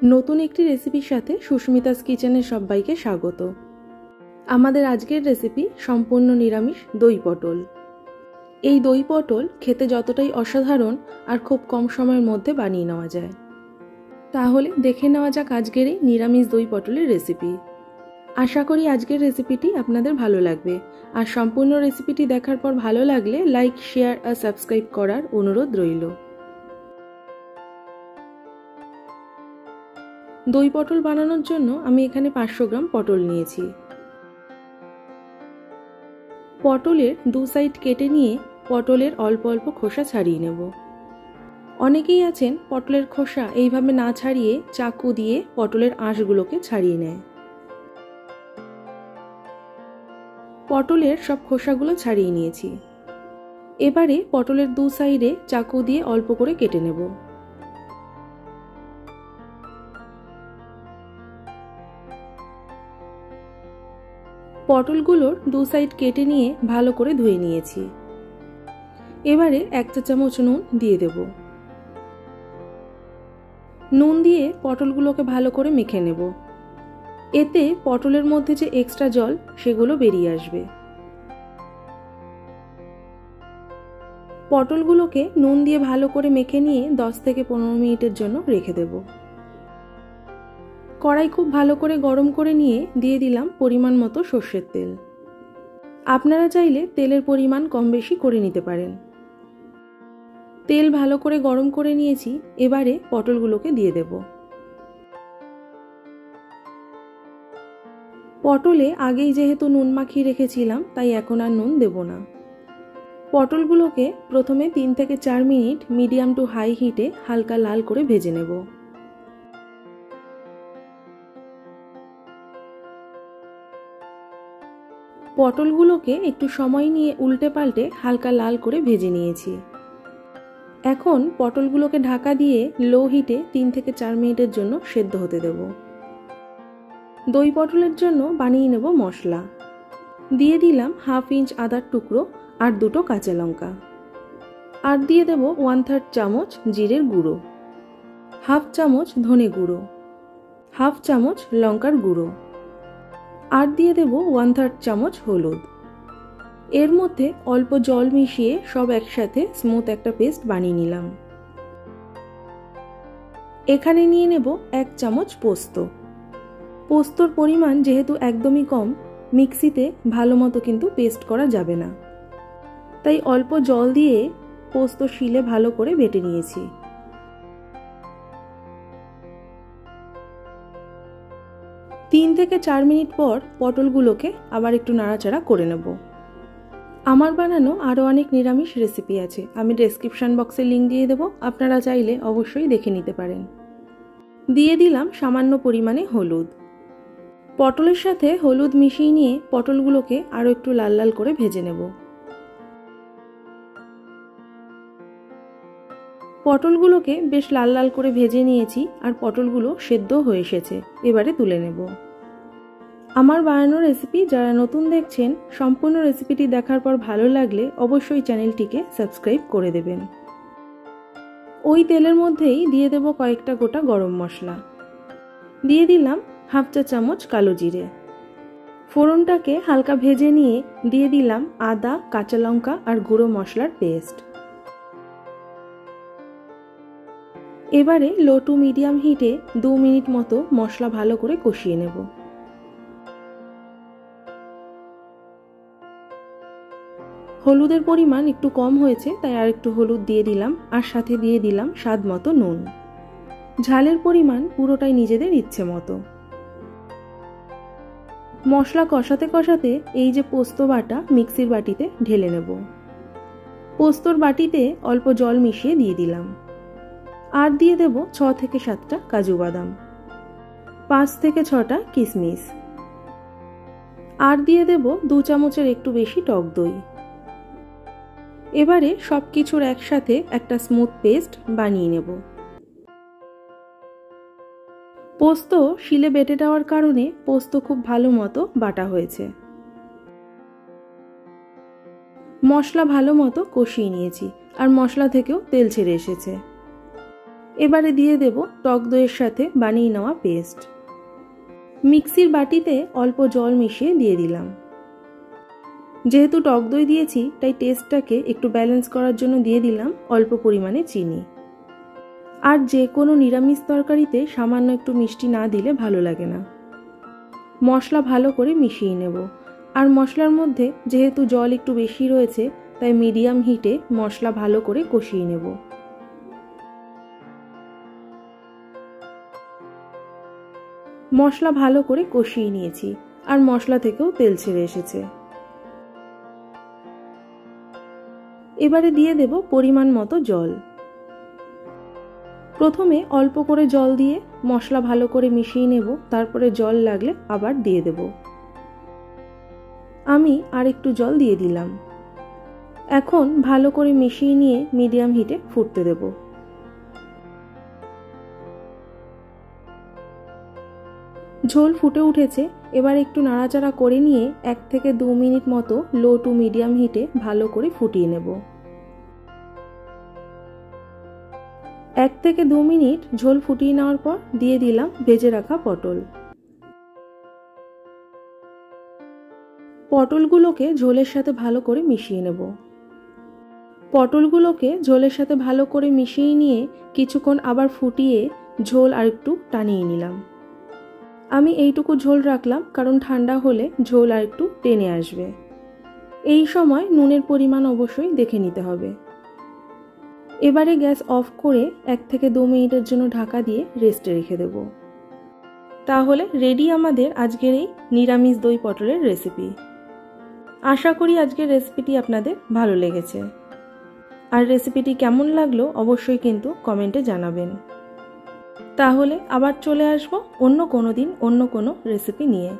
নতুন একটি রেসিপির সাথে সুস্মিতাস কিচেনে সবাইকে স্বাগত। আমাদের আজকের রেসিপি সম্পূর্ণ নিরামিষ দই পটল। এই দই পটল খেতে যতটাই অসাধারণ আর খুব কম সময়ের মধ্যে বানিয়ে নেওয়া যায়। তাহলে দেখে নেওয়া যাক আজকের এই নিরামিষ দই পটলের রেসিপি। আশা করি আজকের রেসিপিটি আপনাদের ভালো লাগবে, আর সম্পূর্ণ রেসিপিটি দেখার পর ভালো লাগলে লাইক, শেয়ার আর সাবস্ক্রাইব করার অনুরোধ রইল। দই পটল বানানোর জন্য আমি এখানে 500 গ্রাম পটল নিয়েছি। পটলের দু সাইড কেটে নিয়ে পটলের অল্প অল্প খোসা ছাড়িয়ে নেব। অনেকেই আছেন পটলের খোসা এইভাবে না ছাড়িয়ে চাকু দিয়ে পটলের আঁশগুলোকে ছাড়িয়ে নেয়। পটলের সব খোসাগুলো ছাড়িয়ে নিয়েছি। এবারে পটলের দু সাইডে চাকু দিয়ে অল্প করে কেটে নেব। পটলগুলোর দু সাইড কেটে নিয়ে ভালো করে ধুয়ে নিয়েছি। এবারে 1 চা চামচ নুন দিয়ে দেব। নুন দিয়ে পটলগুলোকে ভালো করে মেখে নেব। এতে পটলের মধ্যে যে এক্সট্রা জল সেগুলো বেরিয়ে আসবে। পটলগুলোকে নুন দিয়ে ভালো করে মেখে নিয়ে 10 থেকে 15 মিনিটের জন্য রেখে দেব। কড়াই খুব ভালো করে গরম করে নিয়ে দিয়ে দিলাম পরিমাণ মতো সর্ষের তেল। আপনারা চাইলে তেলের পরিমাণ কম বেশি করে নিতে পারেন। তেল ভালো করে গরম করে নিয়েছি। এবারে পটলগুলোকে দিয়ে দেব। পটলে আগেই যেহেতু নুন মাখিয়ে রেখেছিলাম, তাই এখন আর নুন দেব না। পটলগুলোকে প্রথমে 3 থেকে 4 মিনিট মিডিয়াম টু হাই হিটে হালকা লাল করে ভেজে নেব। পটলগুলোকে একটু সময় নিয়ে উল্টে পাল্টে হালকা লাল করে ভেজে নিয়েছি। এখন পটলগুলোকে ঢাকা দিয়ে লো হিটে 3 থেকে 4 মিনিটের জন্য সেদ্ধ হতে দেব। দই পটলের জন্য বানিয়ে নেব মশলা। দিয়ে দিলাম 1/2 ইঞ্চ আদার টুকরো আর 2টো কাঁচা লঙ্কা। আর দিয়ে দেব 1/3 চামচ জিরের গুঁড়ো, 1/2 চামচ ধনে গুঁড়ো, 1/2 চামচ লঙ্কার গুঁড়ো, আর দিয়ে দেব 1/3 চামচ হলুদ। এর মধ্যে অল্প জল মিশিয়ে সব একসাথে স্মুথ একটা পেস্ট বানিয়ে নিলাম। এখানে নিয়ে নেব 1 চামচ পোস্ত। পোস্তর পরিমাণ যেহেতু একদমই কম, মিক্সিতে ভালো মতো কিন্তু পেস্ট করা যাবে না, তাই অল্প জল দিয়ে পোস্ত শিলে ভালো করে বেটে নিয়েছি। তিন থেকে 4 মিনিট পর পটলগুলোকে আবার একটু নাড়াচাড়া করে নেব। আমার বানানো আরও অনেক নিরামিষ রেসিপি আছে, আমি ডেসক্রিপশন বক্সে লিঙ্ক দিয়ে দেবো, আপনারা চাইলে অবশ্যই দেখে নিতে পারেন। দিয়ে দিলাম সামান্য পরিমাণে হলুদ। পটলের সাথে হলুদ মিশিয়ে নিয়ে পটলগুলোকে আরও একটু লাল লাল করে ভেজে নেব। পটলগুলোকে বেশ লাল লাল করে ভেজে নিয়েছি আর পটলগুলো সেদ্ধ হয়ে এসেছে। এবারে তুলে নেব। আমার বানানো রেসিপি যারা নতুন দেখছেন, সম্পূর্ণ রেসিপিটি দেখার পর ভালো লাগলে অবশ্যই চ্যানেলটিকে সাবস্ক্রাইব করে দেবেন। ওই তেলের মধ্যেই দিয়ে দেব কয়েকটা গোটা গরম মশলা। দিয়ে দিলাম 1/2 চা চামচ কালো জিরে। ফোড়নটাকে হালকা ভেজে নিয়ে দিয়ে দিলাম আদা, কাঁচা লঙ্কা আর গুঁড়ো মশলার পেস্ট। এবারে লো টু মিডিয়াম হিটে 2 মিনিট মতো মশলা ভালো করে কষিয়ে নেব। হলুদের পরিমাণ একটু কম হয়েছে, তাই আর একটু হলুদ দিয়ে দিলাম, আর সাথে দিয়ে দিলাম স্বাদ মতো নুন। ঝালের পরিমাণ পুরোটাই নিজেদের ইচ্ছে মতো। মশলা কষাতে কষাতে এই যে পোস্ত বাটা মিক্সির বাটিতে ঢেলে নেব। পোস্তর বাটিতে অল্প জল মিশিয়ে দিয়ে দিলাম। আর দিয়ে দেব 6 থেকে 7টা কাজু বাদাম, 5 থেকে 6টা কিশমিশ, আর দিয়ে দেব 2 চামচের একটু বেশি টক দই। এবারে সব কিছুর একসাথে একটা স্মুথ পেস্ট বানিয়ে নেব। পোস্ত শিলে বেটে দেওয়ার কারণে পোস্ত খুব ভালো মতো বাটা হয়েছে। মশলা ভালো মতো কষিয়ে নিয়েছি আর মশলা থেকেও তেল ছেড়ে এসেছে। এবারে দিয়ে দেব টক দইয়ের সাথে বানিয়ে নেওয়া পেস্ট। মিক্সির বাটিতে অল্প জল মিশিয়ে দিয়ে দিলাম। যেহেতু টক দই দিয়েছি তাই টেস্টটাকে একটু ব্যালেন্স করার জন্য দিয়ে দিলাম অল্প পরিমাণে চিনি। আর যে কোনো নিরামিষ তরকারিতে সামান্য একটু মিষ্টি না দিলে ভালো লাগে না। মশলা ভালো করে মিশিয়ে নেব। আর মশলার মধ্যে যেহেতু জল একটু বেশি রয়েছে তাই মিডিয়াম হিটে মশলা ভালো করে কষিয়ে নেব। মশলা ভালো করে কষিয়ে নিয়েছি আর মশলা থেকেও তেল ছেড়ে এসেছে। এবারে দিয়ে দেব পরিমাণ মতো জল। প্রথমে অল্প করে জল দিয়ে মশলা ভালো করে মিশিয়ে নেব, তারপরে জল লাগলে আবার দিয়ে দেব। আমি আর একটু জল দিয়ে দিলাম। এখন ভালো করে মিশিয়ে নিয়ে মিডিয়াম হিটে ফুটতে দেব। ঝোল ফুটে উঠেছে। এবার একটু নাড়াচাড়া করে নিয়ে 1 থেকে 2 মিনিট মতো লো টু মিডিয়াম হিটে ভালো করে ফুটিয়ে নেব। 1 থেকে 2 মিনিট ঝোল ফুটিয়ে নেওয়ার পর দিয়ে দিলাম ভেজে রাখা পটল। পটলগুলোকে ঝোলের সাথে ভালো করে মিশিয়ে নেব। পটলগুলোকে ঝোলের সাথে ভালো করে মিশিয়ে নিয়ে কিছুক্ষণ আবার ফুটিয়ে ঝোল আর একটু টানিয়ে নিলাম। আমি এইটুকু ঝোল রাখলাম কারণ ঠান্ডা হলে ঝোল আর একটু টেনে আসবে। এই সময় নুনের পরিমাণ অবশ্যই দেখে নিতে হবে। এবারে গ্যাস অফ করে 1 থেকে 2 মিনিটের জন্য ঢাকা দিয়ে রেস্টে রেখে দেব। তাহলে রেডি আমাদের আজকের এই নিরামিষ দই পটলের রেসিপি। আশা করি আজকের রেসিপিটি আপনাদের ভালো লেগেছে। আর রেসিপিটি কেমন লাগলো অবশ্যই কিন্তু কমেন্টে জানাবেন। তাহলে আবার চলে আসবো অন্য কোনো দিন অন্য কোনো রেসিপি নিয়ে।